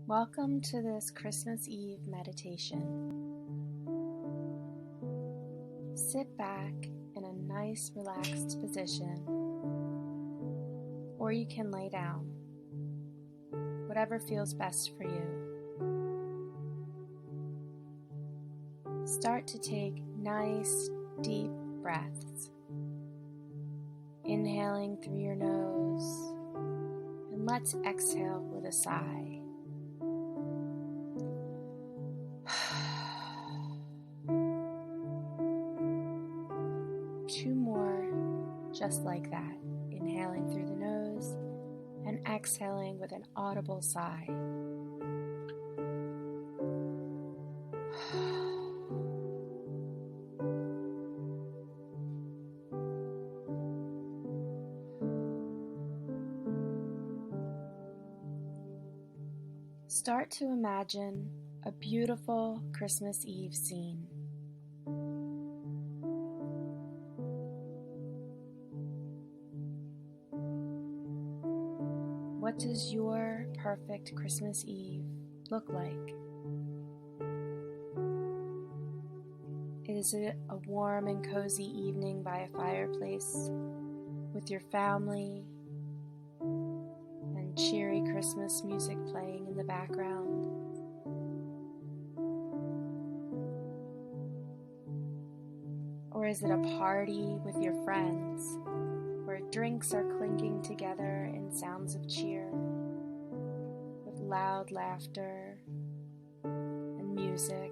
Welcome to this Christmas Eve meditation. Sit back in a nice, relaxed position, or you can lay down, whatever feels best for you. Start to take nice, deep breaths, inhaling through your nose, and let's exhale with a sigh. Two more just like that, inhaling through the nose and exhaling with an audible sigh. Start to imagine a beautiful Christmas Eve scene. What does your perfect Christmas Eve look like? Is it a warm and cozy evening by a fireplace with your family and cheery Christmas music playing in the background? Or is it a party with your friends where drinks are clinking together in sounds of cheer, with loud laughter and music?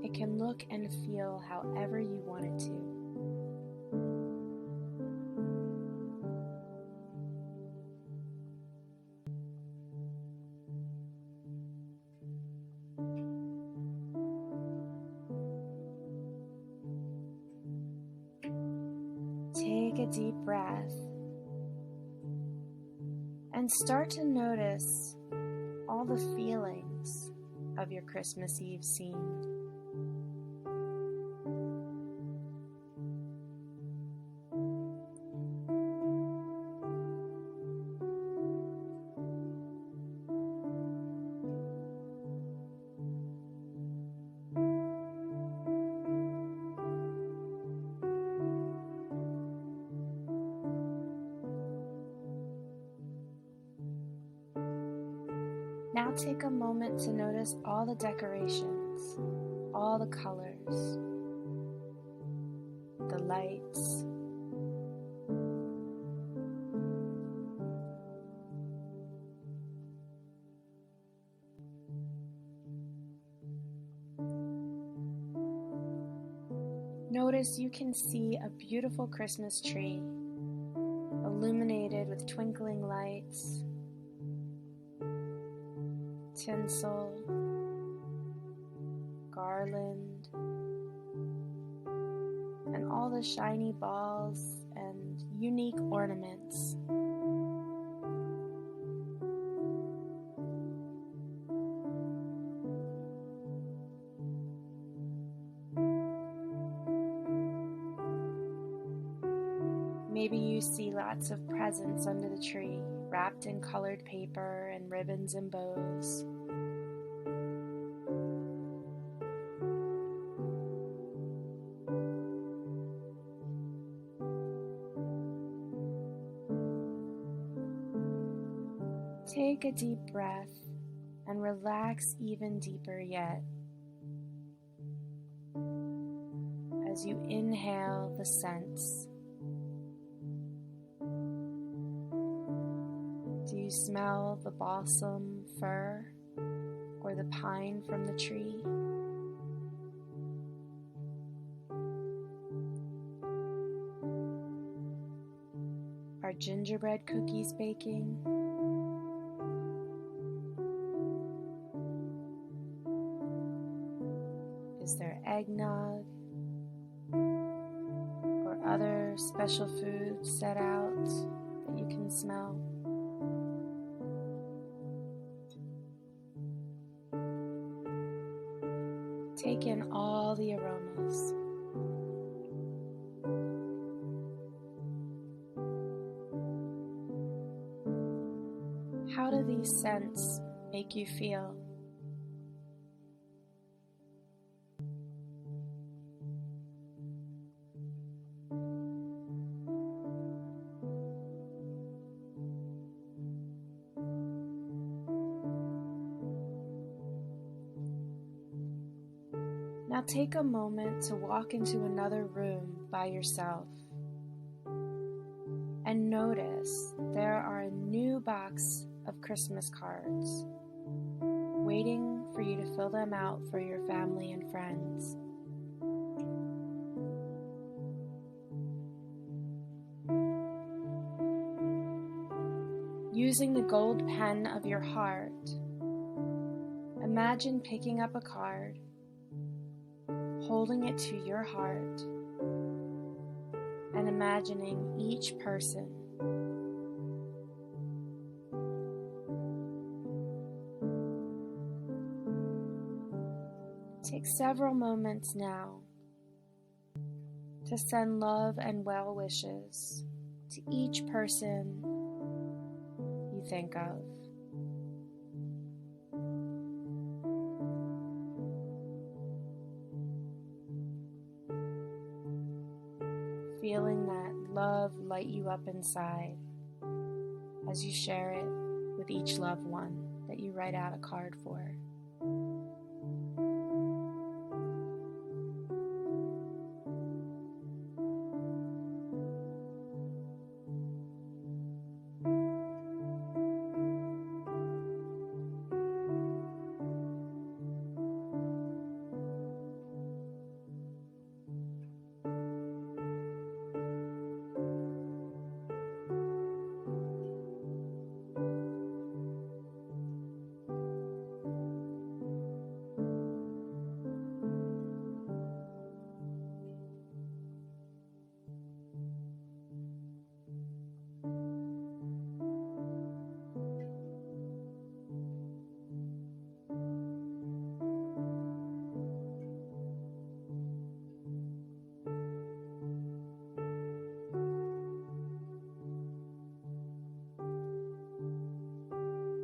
It can look and feel however you want it to. Take a deep breath and start to notice all the feelings of your Christmas Eve scene. Now take a moment to notice all the decorations, all the colors, the lights. Notice you can see a beautiful Christmas tree illuminated with twinkling lights, tinsel, garland, and all the shiny balls and unique ornaments. Maybe you see lots of presents under the tree, wrapped in colored paper and ribbons and bows. Take a deep breath and relax even deeper yet as you inhale the scents. Do you smell the balsam, fir, or the pine from the tree? Are gingerbread cookies baking? Is there eggnog or other special food set out that you can smell? Take in all the aromas. How do these scents make you feel? Now take a moment to walk into another room by yourself and notice there are a new box of Christmas cards waiting for you to fill them out for your family and friends. Using the gold pen of your heart, imagine picking up a card, holding it to your heart, and imagining each person. Take several moments now to send love and well wishes to each person you think of. Feeling that love light you up inside as you share it with each loved one that you write out a card for.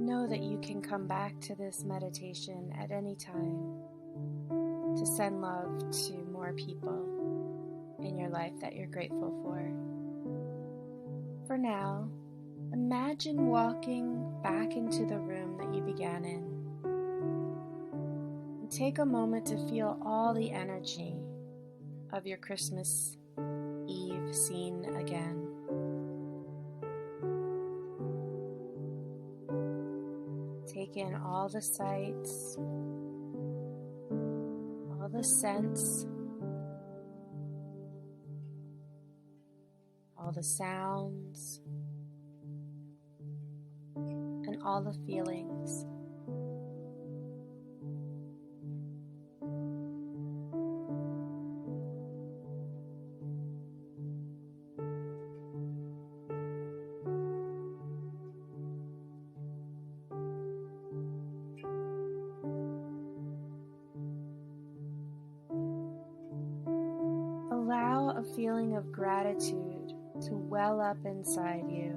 Know that you can come back to this meditation at any time to send love to more people in your life that you're grateful for. For now, imagine walking back into the room that you began in. And take a moment to feel all the energy of your Christmas Eve scene again. Take in all the sights, all the scents, all the sounds, and all the feelings. Allow a feeling of gratitude to well up inside you,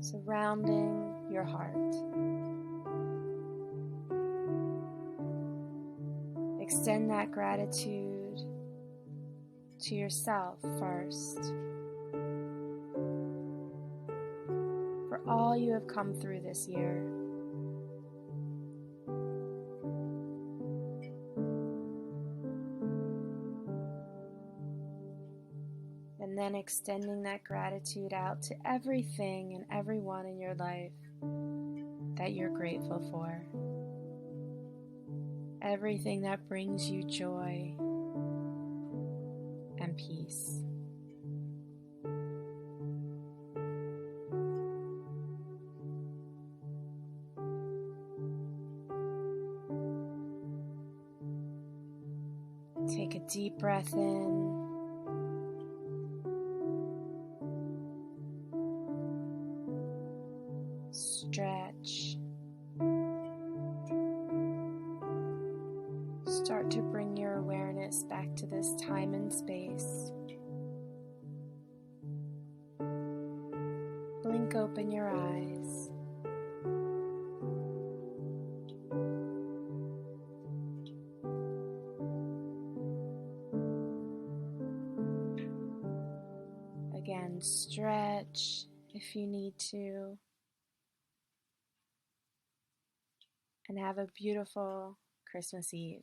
surrounding your heart. Extend that gratitude to yourself first, for all you have come through this year. And then extending that gratitude out to everything and everyone in your life that you're grateful for. Everything that brings you joy and peace. Take a deep breath in. Stretch. Start to bring your awareness back to this time and space. Blink crack open your eyes. Again, stretch if you need to, and have a beautiful Christmas Eve.